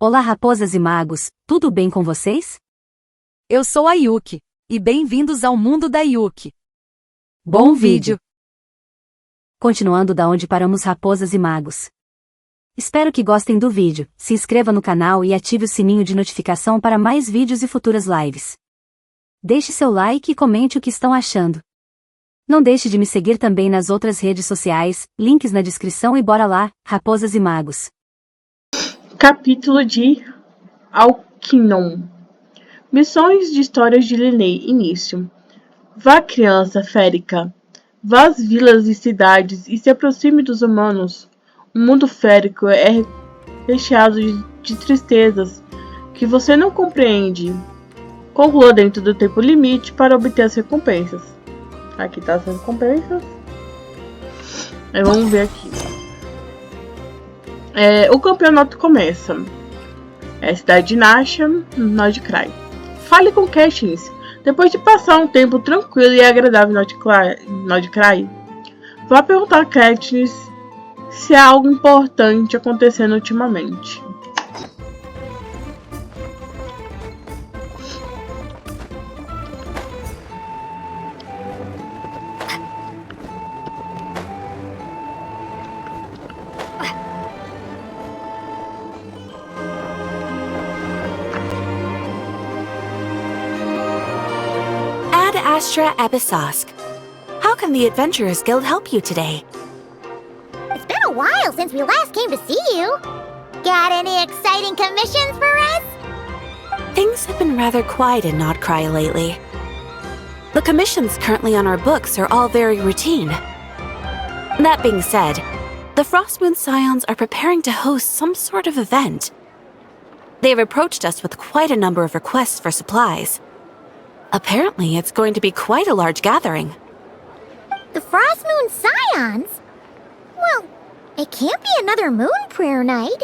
Olá raposas e magos, tudo bem com vocês? Eu sou a Yuki, e bem-vindos ao mundo da Yuki. Bom vídeo! Continuando da onde paramos raposas e magos. Espero que gostem do vídeo, se inscreva no canal e ative o sininho de notificação para mais vídeos e futuras lives. Deixe seu like e comente o que estão achando. Não deixe de me seguir também nas outras redes sociais, links na descrição e bora lá, raposas e magos. Capítulo de Alcyon. Missões de histórias de Lumine. Início. Vá, criança férica. Vá às vilas e cidades e se aproxime dos humanos. O mundo férico é recheado de tristezas que você não compreende. Conclua dentro do tempo limite para obter as recompensas. Aqui tá as recompensas. Aí vamos ver aqui. O campeonato começa. É a cidade de Nasha, no Nordcry. Fale com Katniss. Depois de passar um tempo tranquilo e agradável em Nordcry, vá perguntar a Katniss se há algo importante acontecendo ultimamente. Astra Abyssosque. How can the Adventurers Guild help you today? It's been a while since we last came to see you. Got any exciting commissions for us? Things have been rather quiet in Nordcry lately. The commissions currently on our books are all very routine. That being said, the Frostmoon Scions are preparing to host some sort of event. They have approached us with quite a number of requests for supplies. Apparently, it's going to be quite a large gathering. The Frostmoon Scions? Well, it can't be another moon prayer night.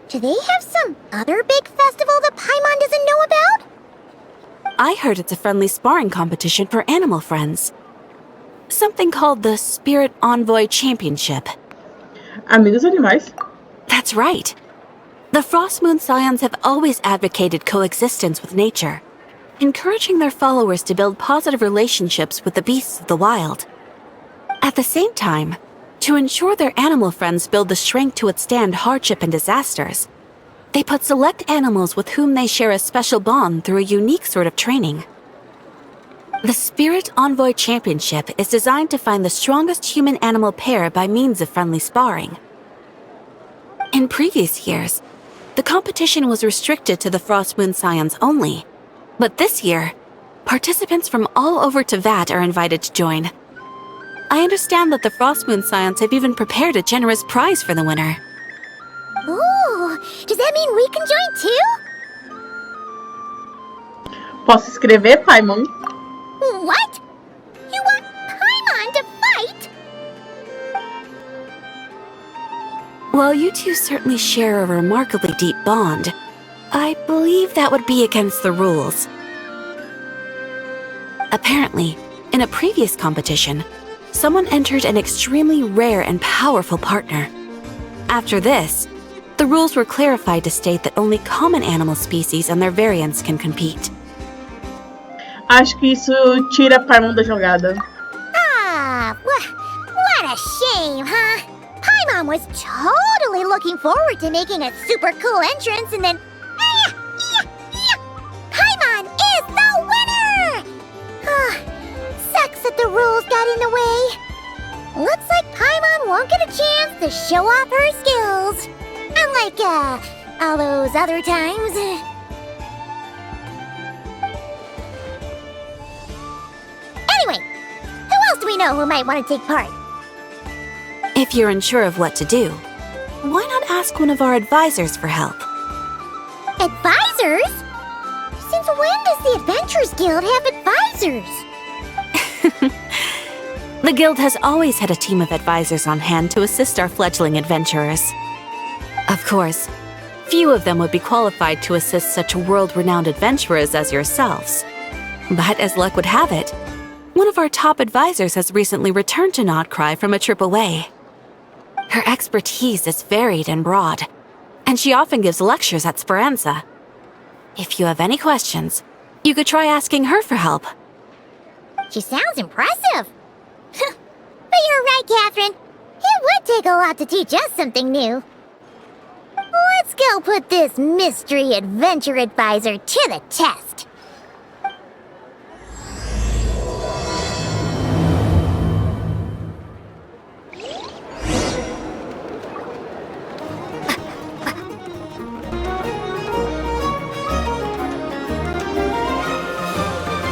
Do they have some other big festival that Paimon doesn't know about? I heard it's a friendly sparring competition for animal friends. Something called the Spirit Envoy Championship. Amigos animais. That's right. The Frostmoon Scions have always advocated coexistence with nature, encouraging their followers to build positive relationships with the beasts of the wild. At the same time, to ensure their animal friends build the strength to withstand hardship and disasters, they put select animals with whom they share a special bond through a unique sort of training. The Spirit Envoy Championship is designed to find the strongest human-animal pair by means of friendly sparring. In previous years, the competition was restricted to the Frostmoon Scions only. But this year, participants from all over Teyvat are invited to join. I understand that the Frostmoon Scions have even prepared a generous prize for the winner. Ooh, does that mean we can join too? Posso escrever, Paimon? What? You want Paimon to fight? While you two certainly share a remarkably deep bond, I believe that would be against the rules. Apparently, in a previous competition, someone entered an extremely rare and powerful partner. After this, the rules were clarified to state that only common animal species and their variants can compete. Acho que isso tira Paimon da jogada. Ah, what a shame, huh? Paimon was totally looking forward to making a super cool entrance and then Paimon is the winner! Sucks that the rules got in the way. Looks like Paimon won't get a chance to show off her skills. Unlike, all those other times. Anyway, who else do we know who might want to take part? If you're unsure of what to do, why not ask one of our advisors for help? Advisors? Since when does the Adventurers Guild have advisors? The Guild has always had a team of advisors on hand to assist our fledgling adventurers. Of course, few of them would be qualified to assist such world-renowned adventurers as yourselves. But as luck would have it, one of our top advisors has recently returned to Nordcry from a trip away. Her expertise is varied and broad, and she often gives lectures at Speranza. If you have any questions, you could try asking her for help. She sounds impressive. But you're right, Catherine. It would take a lot to teach us something new. Let's go put this mystery adventure advisor to the test.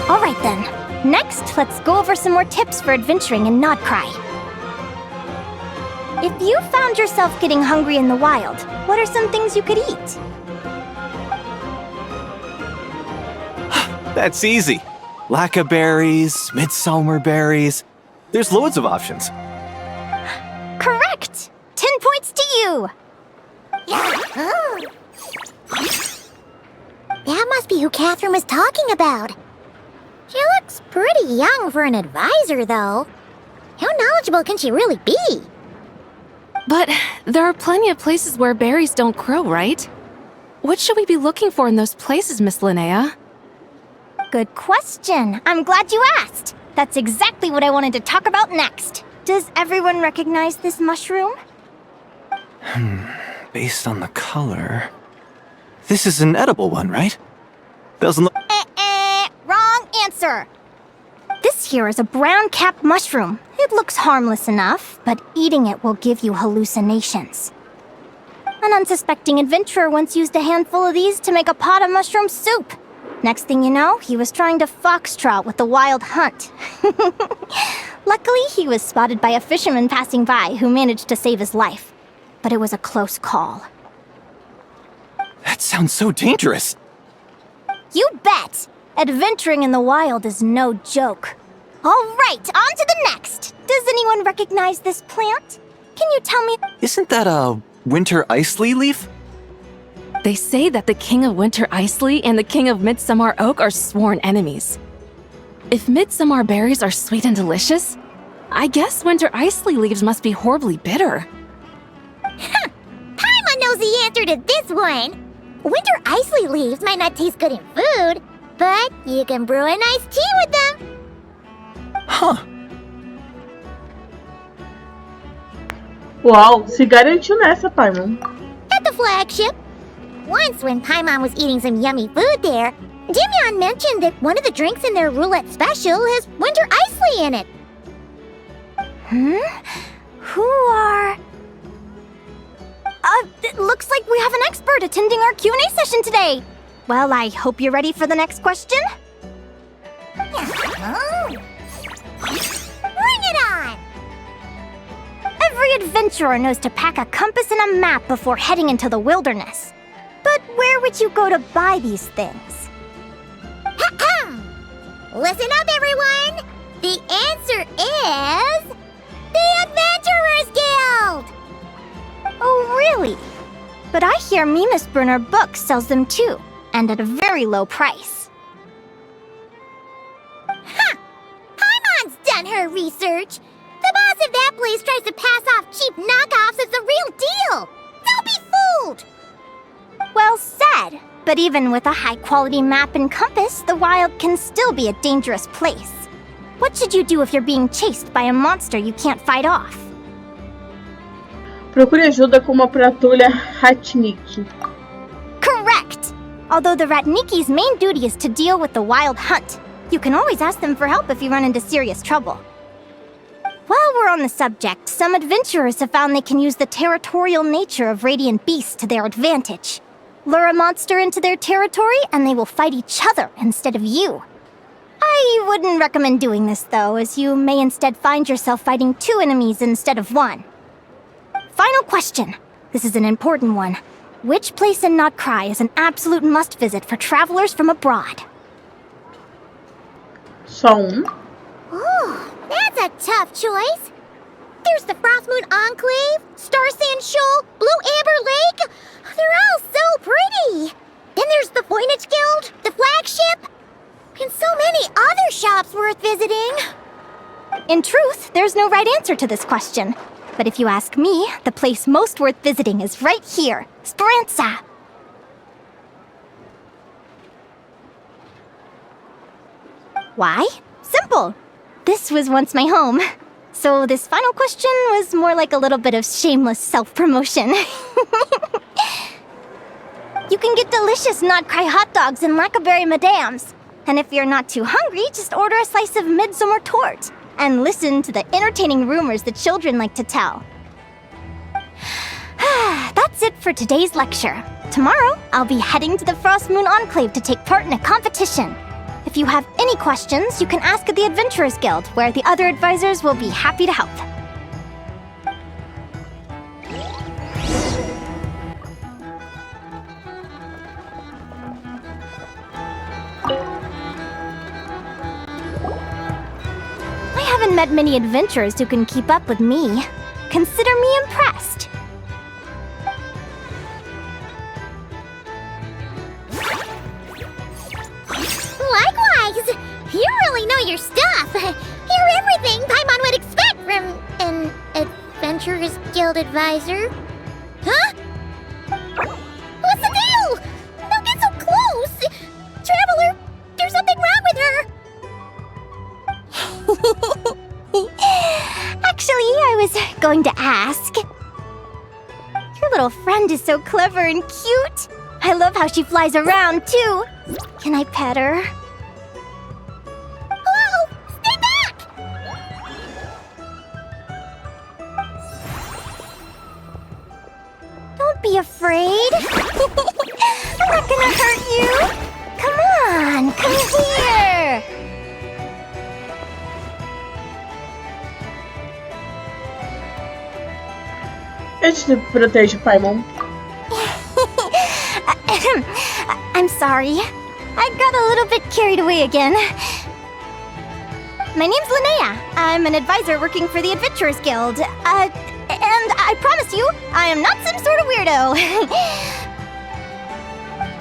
Alright then. Next, let's go over some more tips for adventuring in Nodcry. If you found yourself getting hungry in the wild, what are some things you could eat? That's easy. Lacca berries, midsummer berries. There's loads of options. Correct! 10 points to you! Oh. That must be who Catherine was talking about. She looks pretty young for an advisor, though. How knowledgeable can she really be? But there are plenty of places where berries don't grow, right? What should we be looking for in those places, Miss Linnea? Good question. I'm glad you asked. That's exactly what I wanted to talk about next. Does everyone recognize this mushroom? Based on the color... This is an edible one, right? Doesn't look... Wrong answer. This here is a brown-capped mushroom. It looks harmless enough, but eating it will give you hallucinations. An unsuspecting adventurer once used a handful of these to make a pot of mushroom soup. Next thing you know, he was trying to foxtrot with the wild hunt. Luckily, he was spotted by a fisherman passing by who managed to save his life. But it was a close call. That sounds so dangerous. You bet! Adventuring in the wild is no joke. All right, on to the next. Does anyone recognize this plant? Can you tell me? Isn't that a winter ice-lea leaf? They say that the King of Winter Iceley and the King of Midsummer Oak are sworn enemies. If midsummer berries are sweet and delicious, I guess Winter Iceley leaves must be horribly bitter. Paimon knows the answer to this one. Winter iceley leaves might not taste good in food, but you can brew a nice tea with them. Huh. Uau, se garantiu nessa, Paimon. At the flagship. Once when Paimon was eating some yummy food there, Dimyon mentioned that one of the drinks in their roulette special has winter iceley in it. Who are... it looks like we have an expert attending our Q&A session today. Well, I hope you're ready for the next question. Bring it on! Every adventurer knows to pack a compass and a map before heading into the wilderness. But where would you go to buy these things? Listen up, everyone! The answer is... the Adventurers Guild! Oh, really? But I hear Mimas Brunner Books sells them too, and at a very low price. Paimon's done her research. The boss of that place tries to pass off cheap knockoffs as the real deal. Don't be fooled! Well said. But even with a high-quality map and compass, the wild can still be a dangerous place. What should you do if you're being chased by a monster you can't fight off? Procure ajuda com uma patrulha Ratnik. Correct! Although the Ratniki's main duty is to deal with the wild hunt, you can always ask them for help if you run into serious trouble. While we're on the subject, some adventurers have found they can use the territorial nature of radiant beasts to their advantage. Lure a monster into their territory, and they will fight each other instead of you. I wouldn't recommend doing this, though, as you may instead find yourself fighting two enemies instead of one. Final question. This is an important one. Which place in Nodcry is an absolute must-visit for travelers from abroad? Só Ooh, that's a tough choice. There's the Frostmoon Enclave, Star Sand Shoal, Blue Amber Lake. They're all so pretty. Then there's the Voynich Guild, the flagship, and so many other shops worth visiting. In truth, there's no right answer to this question. But if you ask me, the place most worth visiting is right here, Speranza! Why? Simple. This was once my home. So this final question was more like a little bit of shameless self-promotion. You can get delicious not-cry hot dogs and Lackaberry Madams. And if you're not too hungry, just order a slice of midsummer tort. And listen to the entertaining rumors the children like to tell. That's it for today's lecture. Tomorrow, I'll be heading to the Frost Moon Enclave to take part in a competition. If you have any questions, you can ask at the Adventurers Guild, where the other advisors will be happy to help. I haven't met many adventurers who can keep up with me. Consider me impressed. Likewise! You really know your stuff! You're everything Paimon would expect from an Adventurers Guild advisor. Huh? What's the deal? Don't get so close! Traveler, there's something wrong with her! Actually, I was going to ask. Your little friend is so clever and cute. I love how she flies around, too. Can I pet her? Whoa! Stay back! Don't be afraid. I'm not gonna hurt you. Come on, come here. Eu te protejo, Paimon. I'm sorry. I got a little bit carried away again. My name's Linnea. I'm an advisor working for the Adventurers Guild. And I promise you, I am not some sort of weirdo.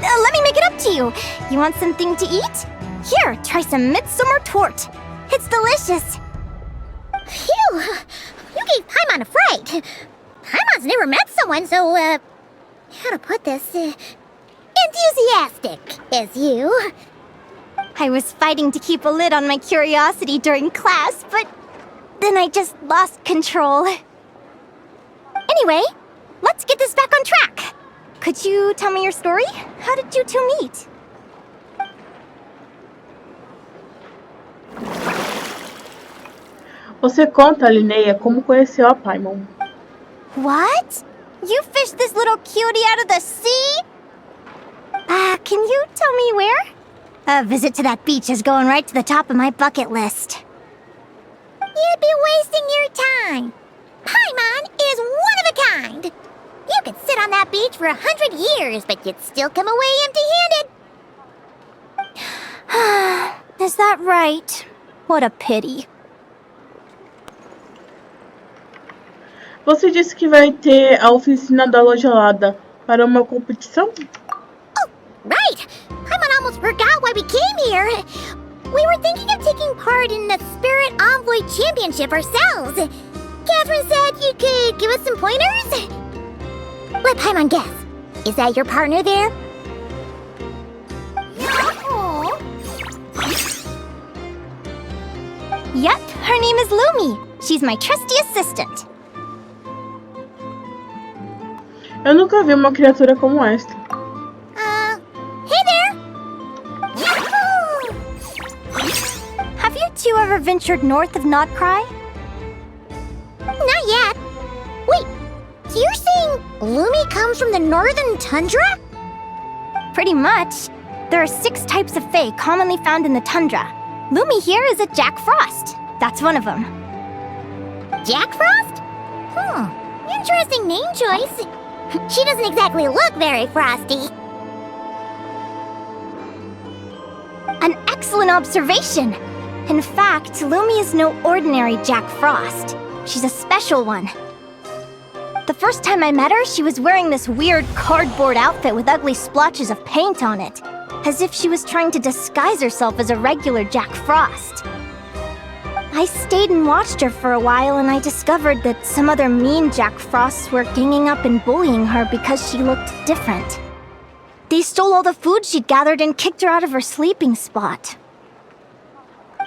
Let me make it up to you. You want something to eat? Here, try some midsummer tort. It's delicious. Phew! You gave Paimon a fright. Paimon's never met someone so, how to put this, enthusiastic as you. I was fighting to keep a lid on my curiosity during class, but then I just lost control. Anyway, let's get this back on track. Could you tell me your story? How did you two meet? Você conta, Linnea, como conheceu a Paimon. What? You fished this little cutie out of the sea? Can you tell me where? A visit to that beach is going right to the top of my bucket list. You'd be wasting your time. Paimon is one of a kind. You could sit on that beach for 100 years, but you'd still come away empty-handed. Is that right? What a pity. Você disse que vai ter a oficina da loja gelada para uma competição? Oh, right! Paimon almost forgot why we came here. We were thinking of taking part in the Spirit Envoy Championship ourselves. Catherine said you could give us some pointers? Let Paimon guess. Is that your partner there? No. Yep, her name is Lumine. She's my trusty assistant. Eu nunca vi uma criatura como esta. Hey there! Yahoo! Have you two ever ventured north of Notcry? Not yet. Wait, so you're saying Lumine comes from the northern tundra? Pretty much. There are 6 types of fae commonly found in the tundra. Lumine here is a Jack Frost. That's one of them. Jack Frost? Interesting name choice. She doesn't exactly look very frosty. An excellent observation. In fact, Lumine is no ordinary Jack Frost. She's a special one. The first time I met her, she was wearing this weird cardboard outfit with ugly splotches of paint on it, as if she was trying to disguise herself as a regular Jack Frost. I stayed and watched her for a while, and I discovered that some other mean Jack Frosts were ganging up and bullying her because she looked different. They stole all the food she'd gathered and kicked her out of her sleeping spot.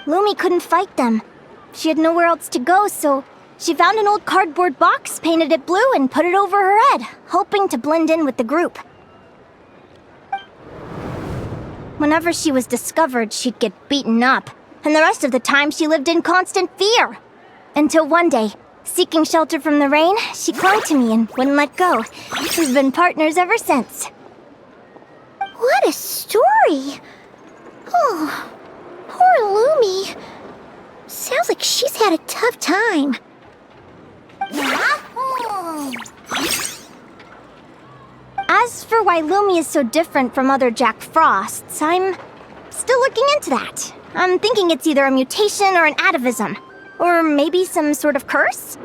Lumi couldn't fight them. She had nowhere else to go, so she found an old cardboard box, painted it blue, and put it over her head, hoping to blend in with the group. Whenever she was discovered, she'd get beaten up, and the rest of the time she lived in constant fear. Until one day, seeking shelter from the rain, she clung to me and wouldn't let go. We've been partners ever since. What a story! Oh, poor Lumi. Sounds like she's had a tough time. As for why Lumi is so different from other Jack Frosts, I'm still looking into that. I'm thinking it's either a mutation or an atavism. Or maybe some sort of curse?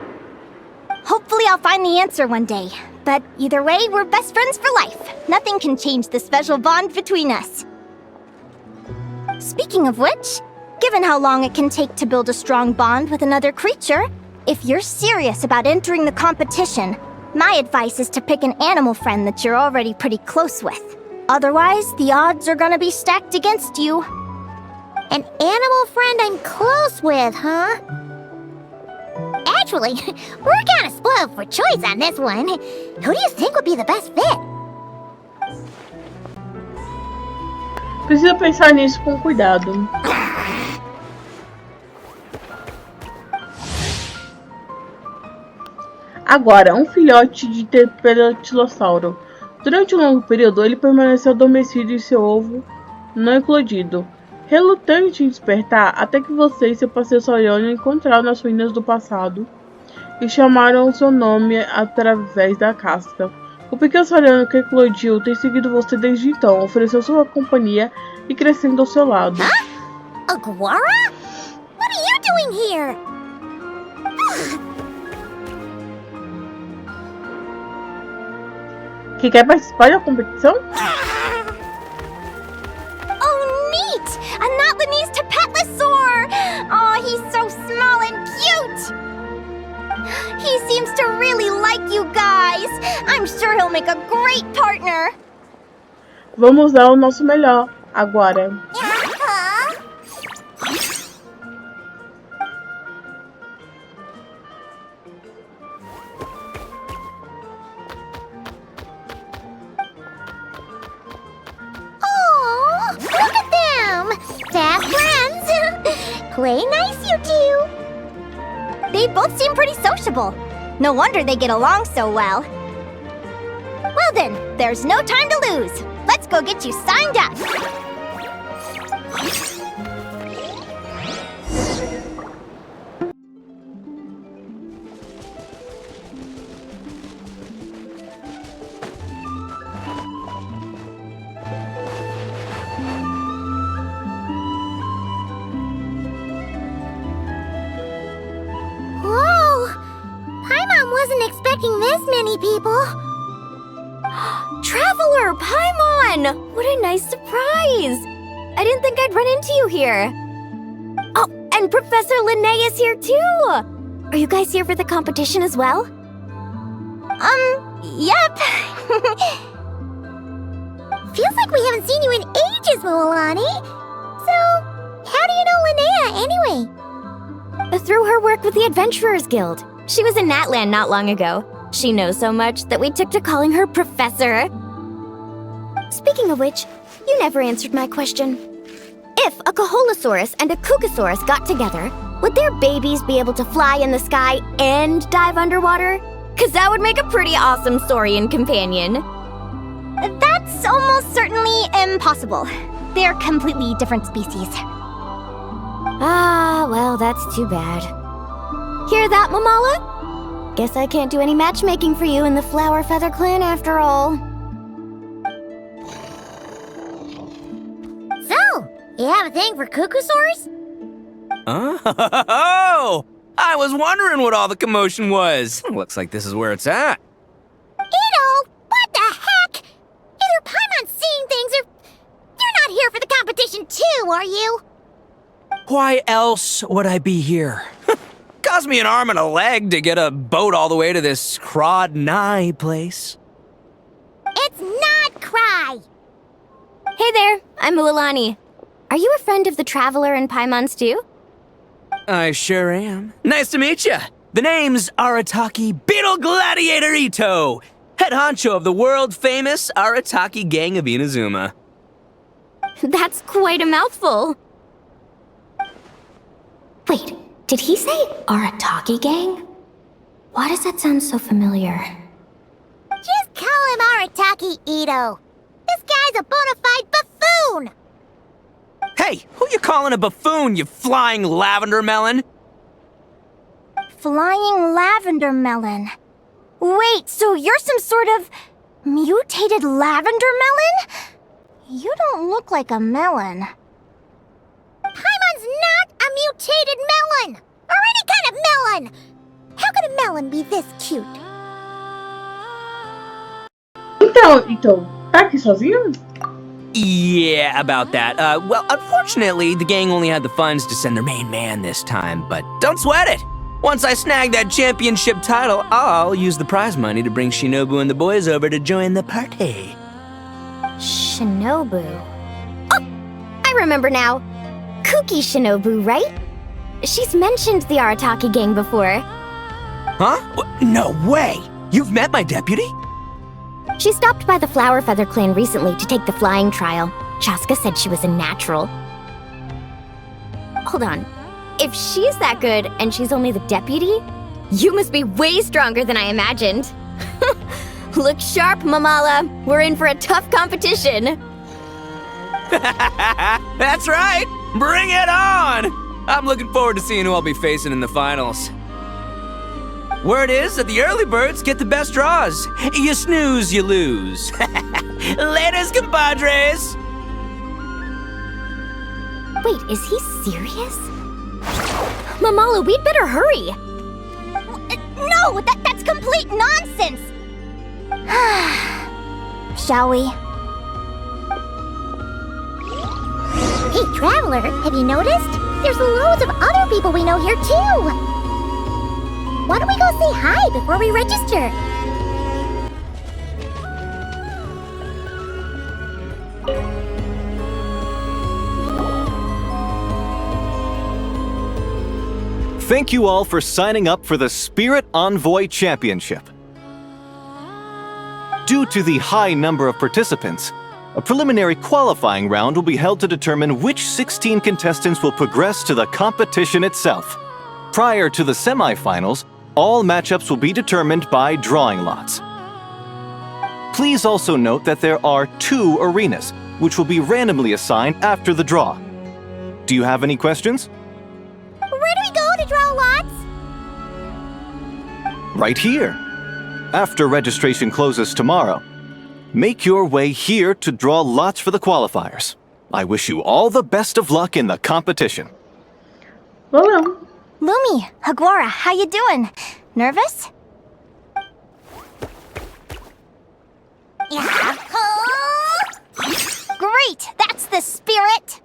Hopefully I'll find the answer one day. But either way, we're best friends for life. Nothing can change the special bond between us. Speaking of which, given how long it can take to build a strong bond with another creature, if you're serious about entering the competition, my advice is to pick an animal friend that you're already pretty close with. Otherwise, the odds are gonna be stacked against you. An animal friend I'm close with, huh? Actually, we're kinda spoiled for choice on this one. Who do you think would be the best fit? Precisa pensar nisso com cuidado. Agora, um filhote de pterodactilossauro. Durante um longo período, ele permaneceu adormecido em seu ovo não eclodido, relutante em despertar, até que você e seu parceiro Sauriano encontraram nas ruínas do passado e chamaram seu nome através da casca. O pequeno Sauriano que eclodiu tem seguido você desde então, ofereceu sua companhia e crescendo ao seu lado. Aguara? What are you doing here? Que quer participar da competição? Oh, neat! A Notlanese Tapetlosaur! Oh, he's so small and cute! He seems to really like you guys. I'm sure he'll make a great partner. Vamos dar o nosso melhor agora. Oh, look at them! Fast friends! Play nice, you two! They both seem pretty sociable. No wonder they get along so well. Well then, there's no time to lose. Let's go get you signed up. Whoa! Paimon wasn't expecting this many people. Traveler, Paimon! What a nice surprise! I didn't think I'd run into you here. Oh, and Professor Linnae is here too! Are you guys here for the competition as well? Yep. Feels like we haven't seen you in ages, Moalani. So, how do you know Linnea anyway? Through her work with the Adventurers Guild. She was in Natland not long ago. She knows so much that we took to calling her Professor. Speaking of which, you never answered my question. If a Caholosaurus and a Kookasaurus got together, would their babies be able to fly in the sky and dive underwater? 'Cause that would make a pretty awesome saurian companion. That's almost certainly impossible. They're completely different species. Ah, well, that's too bad. Hear that, Mamala? Guess I can't do any matchmaking for you in the Flower Feather Clan after all. So, you have a thing for Kookasaurs? Oh! I was wondering what all the commotion was. Looks like this is where it's at. Edo, what the heck? Either Paimon's seeing things or you're not here for the competition too, are you? Why else would I be here? Cost me an arm and a leg to get a boat all the way to this Crawd-nigh place. It's not Cry! Hey there, I'm Ualani. Are you a friend of the Traveler and Paimon's too? I sure am. Nice to meet you. The name's Arataki Beetle Gladiator Ito, head honcho of the world-famous Arataki Gang of Inazuma. That's quite a mouthful. Wait, did he say Arataki Gang? Why does that sound so familiar? Just call him Arataki Ito. This guy's a bona fide buffoon! Hey, who you calling a buffoon, you flying lavender melon? Flying lavender melon. Wait, so you're some sort of mutated lavender melon? You don't look like a melon. Paimon's not a mutated melon! Or any kind of melon! How could a melon be this cute? Então, tá aqui sozinho? Yeah, about that. Well, unfortunately, the gang only had the funds to send their main man this time, but don't sweat it! Once I snag that championship title, I'll use the prize money to bring Shinobu and the boys over to join the party. Shinobu. Oh, I remember now. Kuki Shinobu, right? She's mentioned the Arataki Gang before. Huh? No way! You've met my deputy? She stopped by the Flower Feather clan recently to take the flying trial. Chaska said she was a natural. Hold on. If she's that good and she's only the deputy, you must be way stronger than I imagined. Look sharp, Mamala. We're in for a tough competition. That's right! Bring it on! I'm looking forward to seeing who I'll be facing in the finals. Word is that the early birds get the best draws. You snooze, you lose. Laters, compadres! Wait, is he serious? Mamala, we'd better hurry. No, that's complete nonsense! Shall we? Hey, Traveler, have you noticed? There's loads of other people we know here, too! Why don't we go say hi before we register? Thank you all for signing up for the Spirit Envoy Championship. Due to the high number of participants, a preliminary qualifying round will be held to determine which 16 contestants will progress to the competition itself. Prior to the semifinals, all matchups will be determined by drawing lots. Please also note that there are 2 arenas, which will be randomly assigned after the draw. Do you have any questions? Where do we go to draw lots? Right here. After registration closes tomorrow, make your way here to draw lots for the qualifiers. I wish you all the best of luck in the competition. Valeu. Lumi, Hagwara, how you doing? Nervous? Yeah. Great, that's the spirit!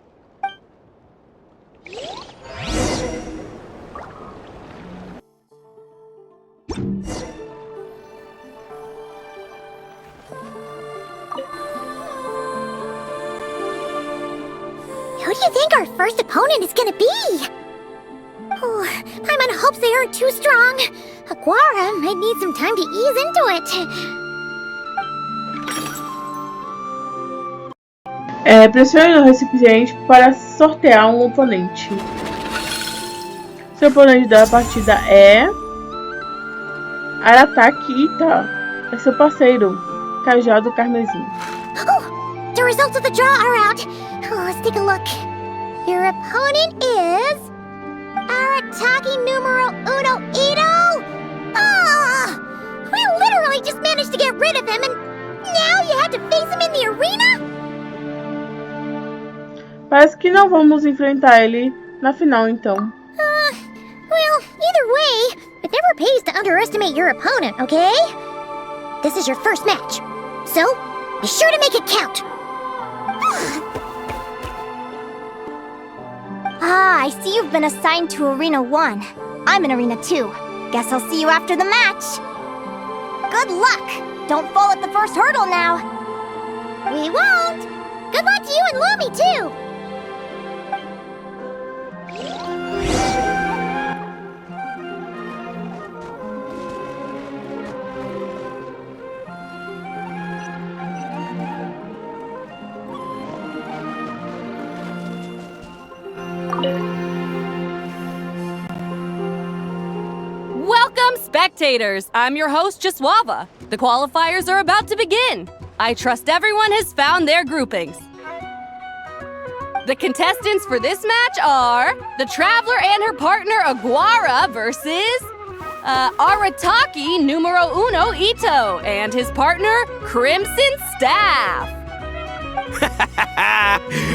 Who do you think our first opponent is gonna be? Oh, Paimon hopes they aren't too strong. Aguara might need some time to ease into it. Pressione no recipiente para sortear um oponente. Seu oponente da partida é Arataki Ito. É seu parceiro, Cajado Carmesim. Oh, the results of the draw are out. Oh, let's take a look. Your opponent is Arataki numero uno Ito. Ah, we literally just managed to get rid of him, and now you have to face him in the arena? Parece que não vamos enfrentar ele na final, então. Well, either way, it never pays to underestimate your opponent, okay? This is your first match, so be sure to make it count. Ah, I see you've been assigned to Arena 1. I'm in Arena 2. Guess I'll see you after the match. Good luck! Don't fall at the first hurdle now. We won't! Good luck to you and Lumi, too! Welcome, spectators! I'm your host, Jaswava. The qualifiers are about to begin. I trust everyone has found their groupings. The contestants for this match are the Traveler and her partner Aguara versus Arataki numero uno Ito and his partner Crimson Staff.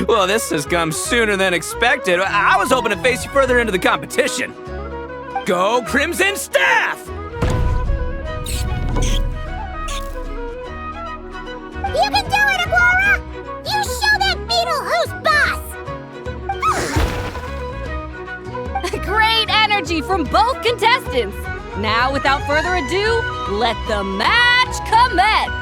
Well, this has come sooner than expected. I was hoping to face you further into the competition. Go Crimson Staff! You can do it, Aguara! You show that beetle who's boss! Great energy from both contestants. Now, without further ado, let the match commence.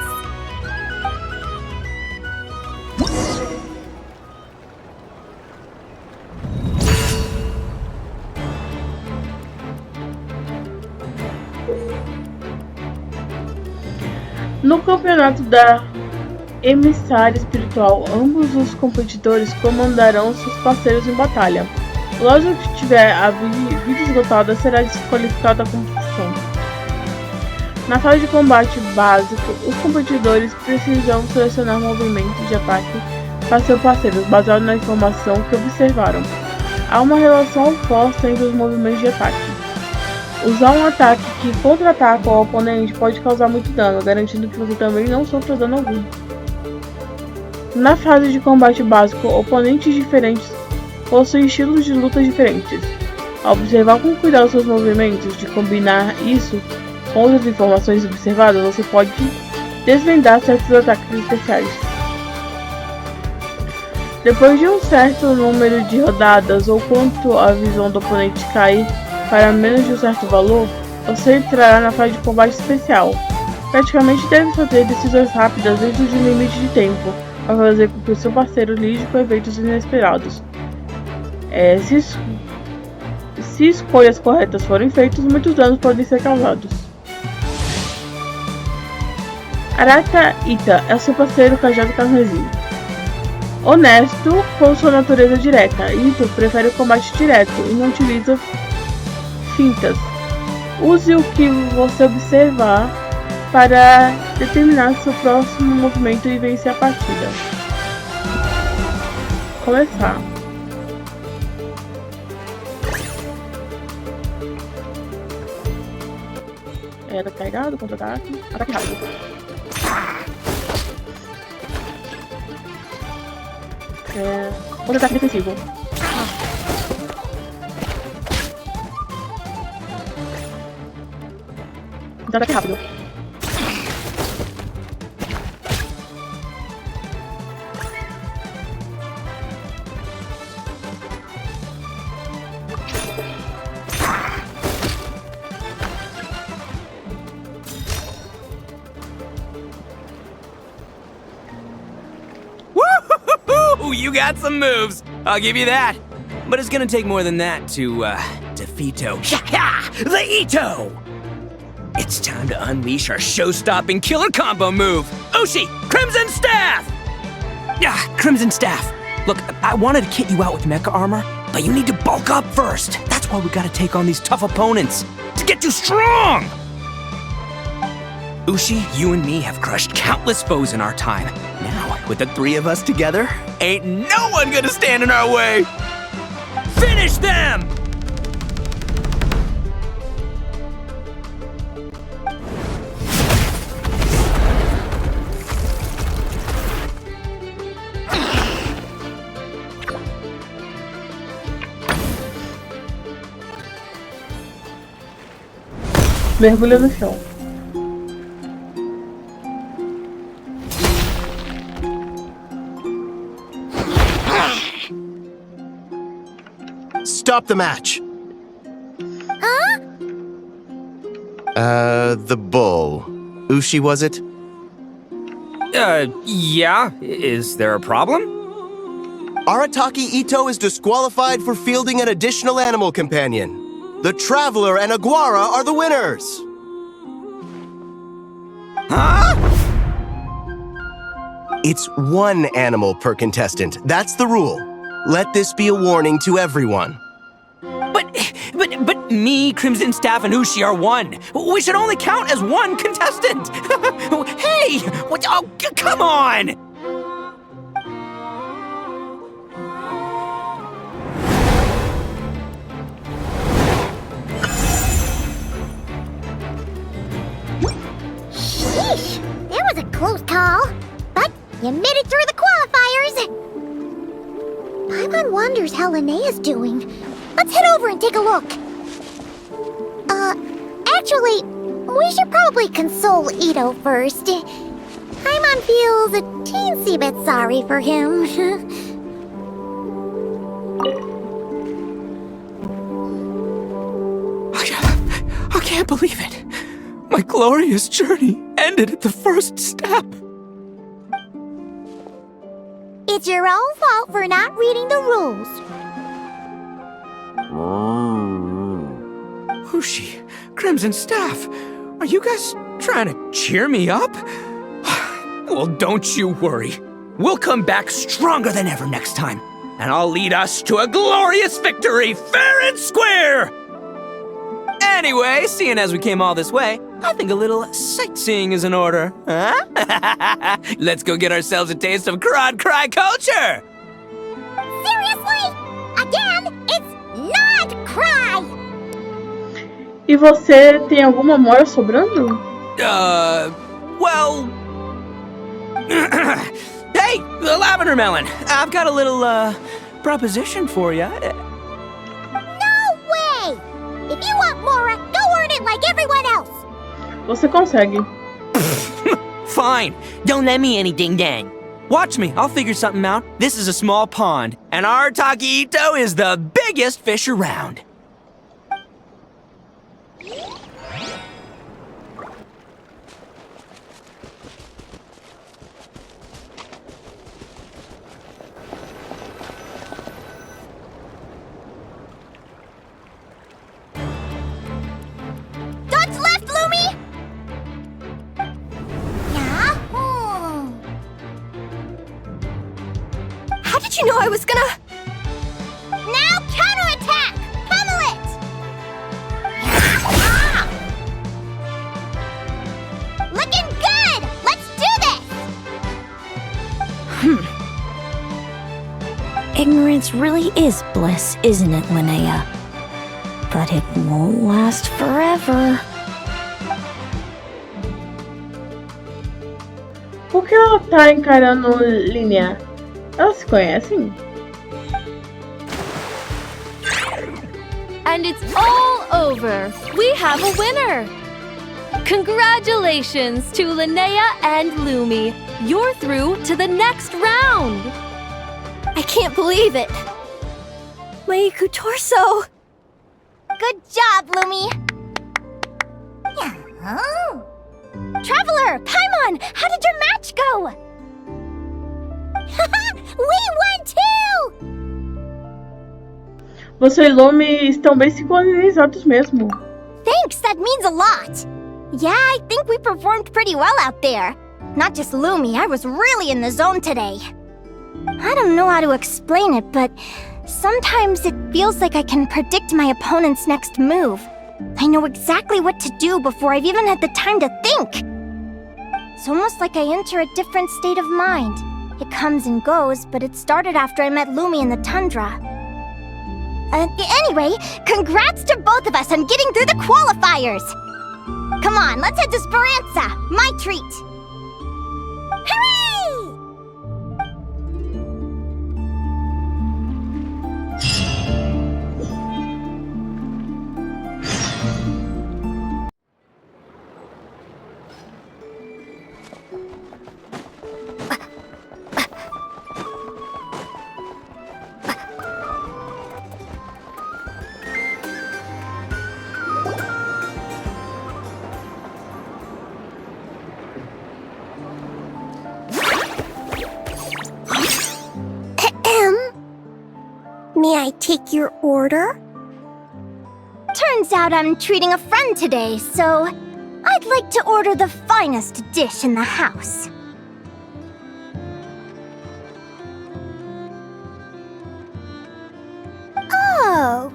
No campeonato da Emissária Espiritual, ambos os competidores comandarão seus parceiros em batalha. O loja que tiver a vida esgotada será desqualificado da competição. Na fase de combate básico, os competidores precisam selecionar movimentos de ataque para seus parceiros, baseado na informação que observaram. Há uma relação oposta entre os movimentos de ataque. Usar um ataque que contra-ataca o oponente pode causar muito dano, garantindo que você também não sofra dano algum. Na fase de combate básico, oponentes diferentes possuem estilos de luta diferentes. Ao observar com cuidado seus movimentos e combinar isso com outras informações observadas, você pode desvendar certos ataques especiais. Depois de um certo número de rodadas ou quando a visão do oponente cair para menos de um certo valor, você entrará na fase de combate especial. Praticamente deve fazer decisões rápidas dentro de um limite de tempo, para fazer com que o seu parceiro lide com eventos inesperados. Se escolhas corretas forem feitas, muitos danos podem ser causados. Arata Ita é o seu parceiro cajado carmesim. Honesto com sua natureza direta, Ito prefere o combate direto e não utiliza fintas. Use o que você observar para determinar seu próximo movimento e vencer a partida. Começar. Tá carregado, contra-ataque, ataque rápido. Contra-ataque defensivo. Contra-ataque rápido. Woo! You got some moves. I'll give you that. But it's gonna take more than that to, defeat the Ito! It's time to unleash our show-stopping killer combo move! Ushi, Crimson Staff! Crimson Staff. Look, I wanted to kit you out with mecha armor, but you need to bulk up first. That's why we gotta take on these tough opponents, to get you strong! Ushi, you and me have crushed countless foes in our time. Now, with the three of us together, ain't no one gonna stand in our way! Finish them! Mergulha no chão. stop the match. Huh? The bull. Ushi, was it? Yeah. Is there a problem? Arataki Ito is disqualified for fielding an additional animal companion. The Traveler and Aguara are the winners! Huh? It's one animal per contestant. That's the rule. Let this be a warning to everyone. But me, Crimson Staff, and Ushi are one. We should only count as one contestant. Hey! What? Oh, come on! Sheesh, that was a close call. But you made it through the qualifiers. Paimon wonders how Linnea's doing. Let's head over and take a look. Actually, we should probably console Ito first. Paimon feels a teensy bit sorry for him. I can't believe it. My glorious journey ended at the first step. It's your own fault for not reading the rules. Ushi, Crimson Staff, are you guys trying to cheer me up? Well, don't you worry. We'll come back stronger than ever next time, and I'll lead us to a glorious victory, fair and square! Anyway, seeing as we came all this way, I think a little sightseeing is in order, huh? Let's go get ourselves a taste of Crod Cry culture! Seriously? Again, it's not cry! E você tem alguma memória sobrando? Well... Hey, the Lavender Melon! I've got a little, proposition for you. No way! If you want Mora, go earn it like everyone else! Você consegue. Fine. Don't let me any ding-dang. Watch me. I'll figure something out. This is a small pond, and Arataki Ito is the biggest fish around. Dodge left, Lumie! Yahoo! How did you know I was gonna... Now counterattack! Pummel it! Looking good! Let's do this! Ignorance really is bliss, isn't it, Linnea? But it won't last forever. Por que ela tá encarando Linea? Elas se conhecem? And it's all over. We have a winner. Congratulations to Linnea and Lumie. You're through to the next round. I can't believe it. My Torso. Good job, Lumie! Yahoo! Traveler, Paimon, how did your match go? We won too! Você e Lumine estão bem sincronizados mesmo. Thanks, that means a lot. Yeah, I think we performed pretty well out there. Not just Lumie, I was really in the zone today. I don't know how to explain it, but sometimes it feels like I can predict my opponent's next move. I know exactly what to do before I've even had the time to think. It's almost like I enter a different state of mind. It comes and goes, but it started after I met Lumie in the tundra. Anyway, congrats to both of us on getting through the qualifiers! Come on, let's head to Speranza, my treat! Hooray! May I take your order? Turns out I'm treating a friend today, so I'd like to order the finest dish in the house. Oh,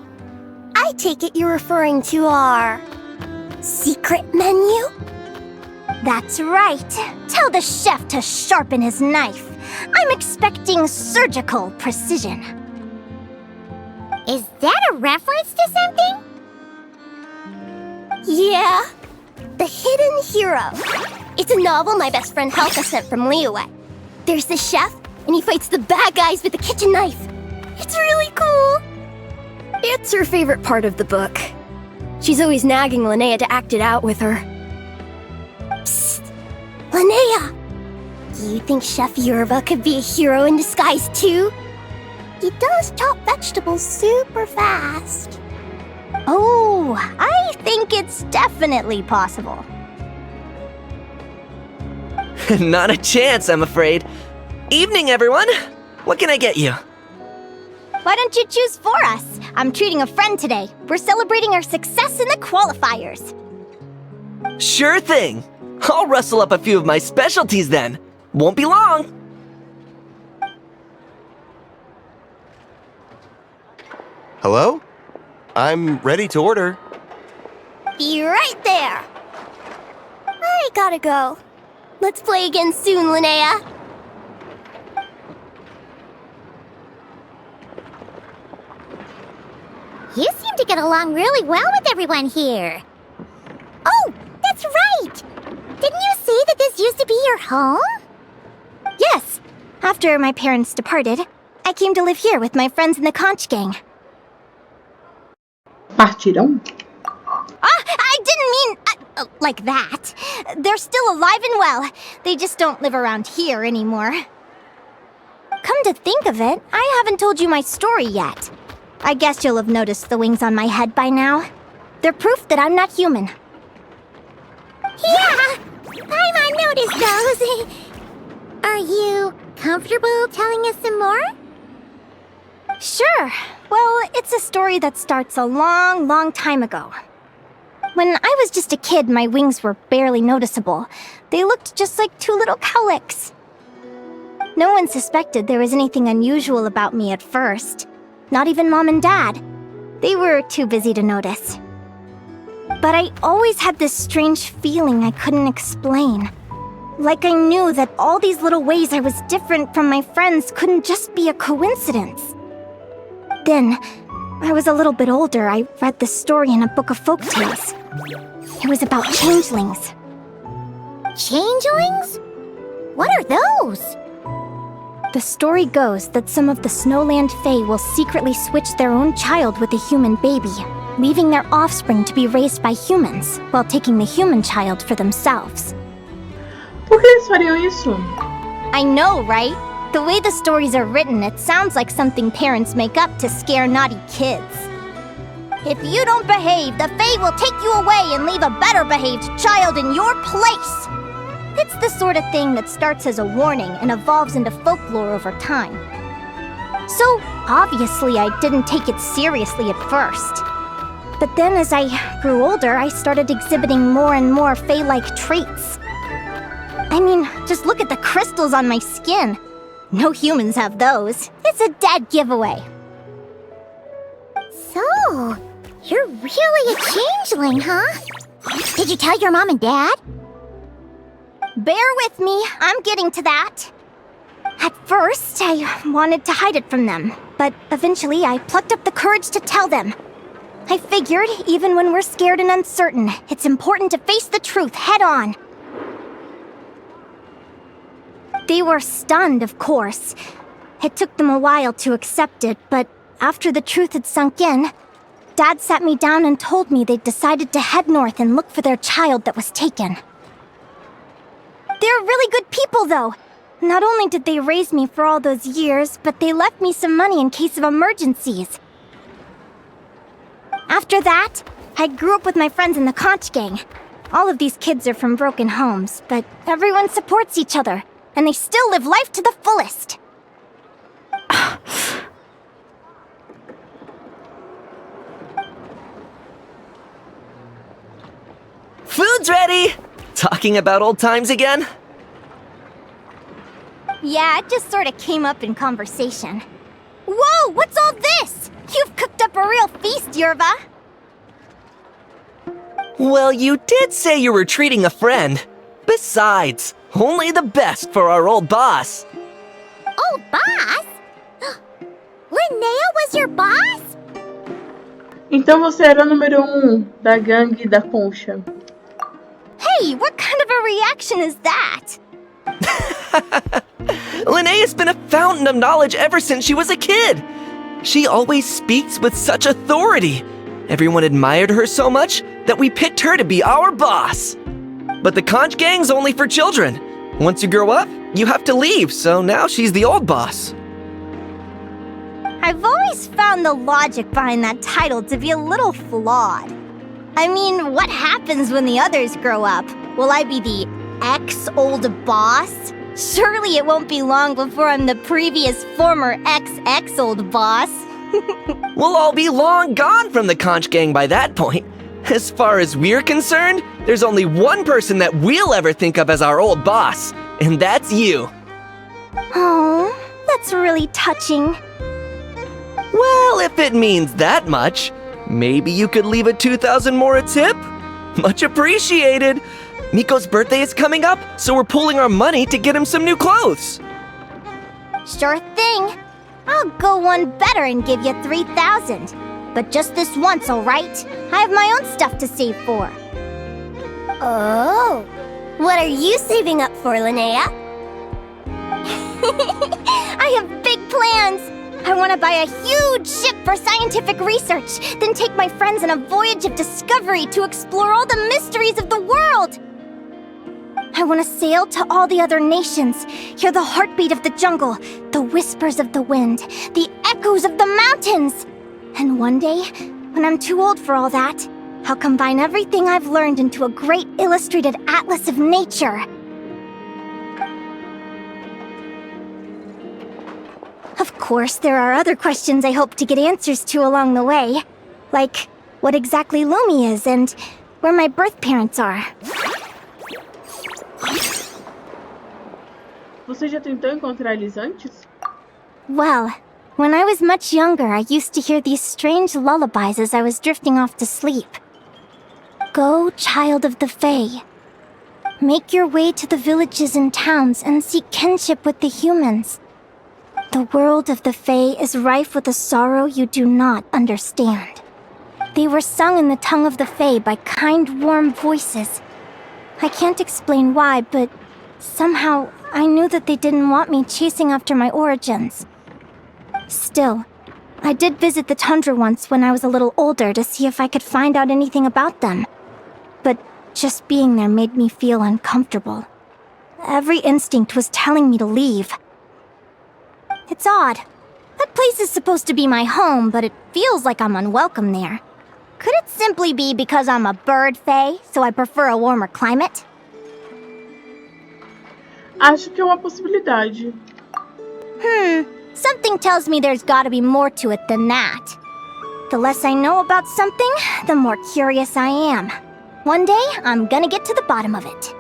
I take it you're referring to our secret menu? That's right. Tell the chef to sharpen his knife. I'm expecting surgical precision. Is that a reference to something? Yeah, The Hidden Hero. It's a novel my best friend Helka sent from Liyue. There's the chef, and he fights the bad guys with a kitchen knife. It's really cool. It's her favorite part of the book. She's always nagging Linnea to act it out with her. Psst! Linnea! Do you think Chef Yerba could be a hero in disguise too? He does chop vegetables super fast. Oh, I think it's definitely possible. Not a chance, I'm afraid. Evening, everyone. What can I get you? Why don't you choose for us? I'm treating a friend today. We're celebrating our success in the qualifiers. Sure thing. I'll rustle up a few of my specialties then. Won't be long. Hello? I'm ready to order. Be right there. I gotta go. Let's play again soon, Linnea. You seem to get along really well with everyone here. Oh, that's right! Didn't you say that this used to be your home? Yes. After my parents departed, I came to live here with my friends in the conch gang. Partirão? I didn't mean like that. They're still alive and well. They just don't live around here anymore. Come to think of it, I haven't told you my story yet. I guess you'll have noticed the wings on my head by now. They're proof that I'm not human. Yeah! Paimon noticed those. Are you comfortable telling us some more? Sure. Well, it's a story that starts a long, long time ago. When I was just a kid, my wings were barely noticeable. They looked just like two little cowlicks. No one suspected there was anything unusual about me at first. Not even Mom and Dad. They were too busy to notice. But I always had this strange feeling I couldn't explain. Like I knew that all these little ways I was different from my friends couldn't just be a coincidence. Then, when I was a little bit older, I read this story in a book of folktales. It was about changelings. Changelings? What are those? The story goes that some of the Snowland Fae will secretly switch their own child with a human baby, leaving their offspring to be raised by humans, while taking the human child for themselves. Por que eles fariam isso? I know, right? The way the stories are written, it sounds like something parents make up to scare naughty kids. If you don't behave, the Fae will take you away and leave a better-behaved child in your place. It's the sort of thing that starts as a warning and evolves into folklore over time. So, obviously, I didn't take it seriously at first. But then as I grew older, I started exhibiting more and more Fae-like traits. I mean, just look at the crystals on my skin. No humans have those. It's a dead giveaway. So, you're really a changeling, huh? Did you tell your mom and dad? Bear with me, I'm getting to that. At first, I wanted to hide it from them, but eventually I plucked up the courage to tell them. I figured, even when we're scared and uncertain, it's important to face the truth head on. They were stunned, of course. It took them a while to accept it, but after the truth had sunk in, Dad sat me down and told me they'd decided to head north and look for their child that was taken. They're really good people, though. Not only did they raise me for all those years, but they left me some money in case of emergencies. After that, I grew up with my friends in the conch gang. All of these kids are from broken homes, but everyone supports each other, and they still live life to the fullest. Food's ready! Talking about old times again? Yeah, it just sort of came up in conversation. Whoa, what's all this? You've cooked up a real feast, Yerva. Well, you did say you were treating a friend. Besides, only the best for our old boss. Old boss? Linnea was your boss? Então você era o número 1 da gangue da concha. Hey, what kind of a reaction is that? Linnea's been a fountain of knowledge ever since she was a kid. She always speaks with such authority. Everyone admired her so much that we picked her to be our boss. But the conch gang's only for children. Once you grow up, you have to leave, so now she's the old boss. I've always found the logic behind that title to be a little flawed. I mean, what happens when the others grow up? Will I be the ex-old boss? Surely it won't be long before I'm the previous former ex-old boss. We'll all be long gone from the conch gang by that point. As far as we're concerned, there's only one person that we'll ever think of as our old boss, and that's you. Oh, that's really touching. Well, if it means that much, maybe you could leave a 2,000 more a tip? Much appreciated. Miko's birthday is coming up, so we're pooling our money to get him some new clothes. Sure thing. I'll go one better and give you 3,000. But just this once, alright? I have my own stuff to save for. Oh. What are you saving up for, Linnea? I have big plans. I want to buy a huge ship for scientific research, then take my friends on a voyage of discovery to explore all the mysteries of the world. I want to sail to all the other nations, hear the heartbeat of the jungle, the whispers of the wind, the echoes of the mountains. And one day, when I'm too old for all that, I'll combine everything I've learned into a great illustrated atlas of nature. Of course, there are other questions I hope to get answers to along the way. Like, what exactly Lumi is and where my birth parents are. Você já tentou encontrar eles antes? Well, when I was much younger, I used to hear these strange lullabies as I was drifting off to sleep. Go, child of the Fae. Make your way to the villages and towns and seek kinship with the humans. The world of the Fae is rife with a sorrow you do not understand. They were sung in the tongue of the Fae by kind, warm voices. I can't explain why, but somehow I knew that they didn't want me chasing after my origins. Still, I did visit the tundra once when I was a little older to see if I could find out anything about them. But just being there made me feel uncomfortable. Every instinct was telling me to leave. It's odd. That place is supposed to be my home, but it feels like I'm unwelcome there. Could it simply be because I'm a bird fae, so I prefer a warmer climate? Acho que é uma possibilidade. Something tells me there's gotta be more to it than that. The less I know about something, the more curious I am. One day, I'm gonna get to the bottom of it.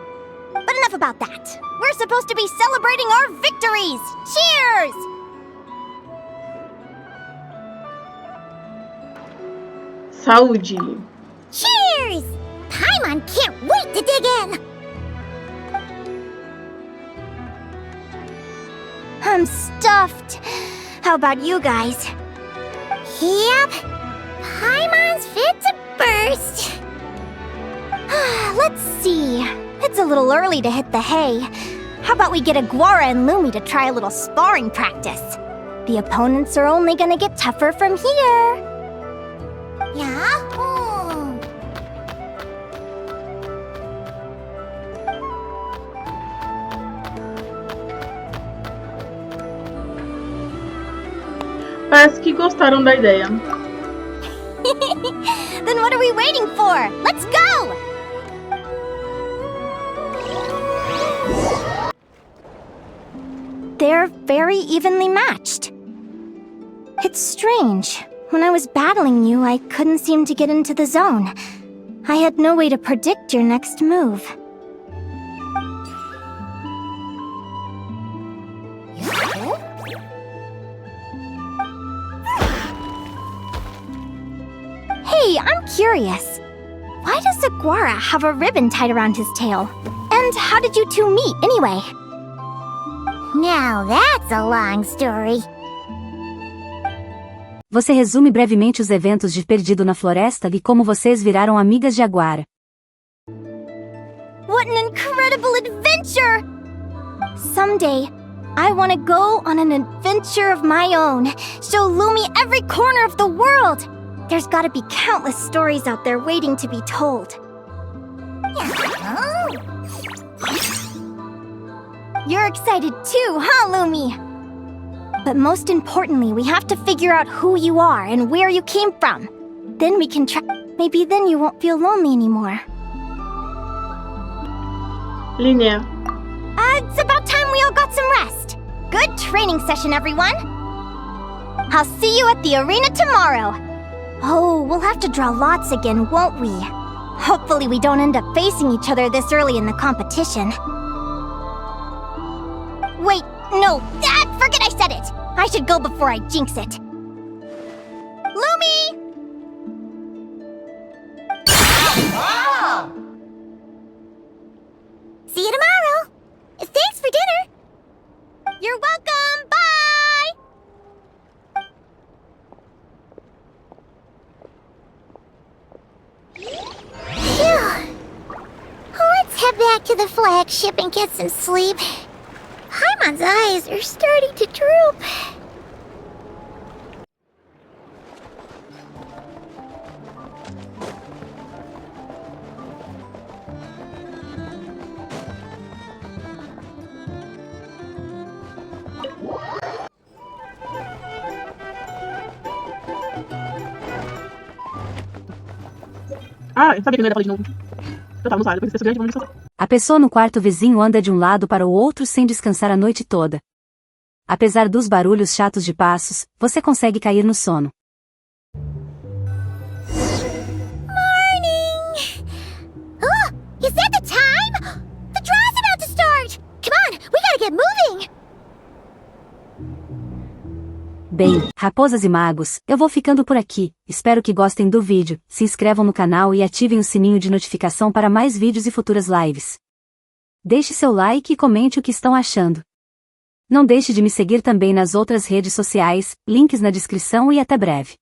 But enough about that. We're supposed to be celebrating our victories! Cheers! Saúde! Cheers! Paimon can't wait to dig in! I'm stuffed. How about you guys? Yep. Paimon's fit to burst. Let's see. It's a little early to hit the hay. How about we get Aguara and Lumi to try a little sparring practice? The opponents are only gonna get tougher from here. Yahoo! Parece que gostaram da ideia. Then what are we waiting for? Let's go! They're very evenly matched. It's strange. When I was battling you, I couldn't seem to get into the zone. I had no way to predict your next move. Hey, I'm curious. Why does Aguara have a ribbon tied around his tail? And how did you two meet, anyway? Now that's a long story. Você resume brevemente os eventos de Perdido na Floresta e como vocês viraram amigas de Aguara. What an incredible adventure! Someday, I want to go on an adventure of my own. Show Lumi every corner of the world. There's gotta be countless stories out there waiting to be told. You're excited too, huh, Lumi? But most importantly, we have to figure out who you are and where you came from. Then we can try. Maybe then you won't feel lonely anymore. Linnea. It's about time we all got some rest. Good training session, everyone. I'll see you at the arena tomorrow. Oh, we'll have to draw lots again, won't we? Hopefully we don't end up facing each other this early in the competition. Wait, no, forget I said it! I should go before I jinx it. Lumi! See you tomorrow. Thanks for dinner. You're welcome! Bye! Phew. Let's head back to the flagship and get some sleep. Paimon's eyes are starting to droop. Ah, eu sabia que não ia dar pra ler de novo. Eu tava no sala, depois desse grande, vamos ver. A pessoa no quarto vizinho anda de um lado para o outro sem descansar a noite toda. Apesar dos barulhos chatos de passos, você consegue cair no sono. Morning! Oh, is that the time? The draw's about to start! Come on, we gotta get moving! Bem, raposas e magos, eu vou ficando por aqui. Espero que gostem do vídeo, se inscrevam no canal e ativem o sininho de notificação para mais vídeos e futuras lives. Deixe seu like e comente o que estão achando. Não deixe de me seguir também nas outras redes sociais, links na descrição e até breve.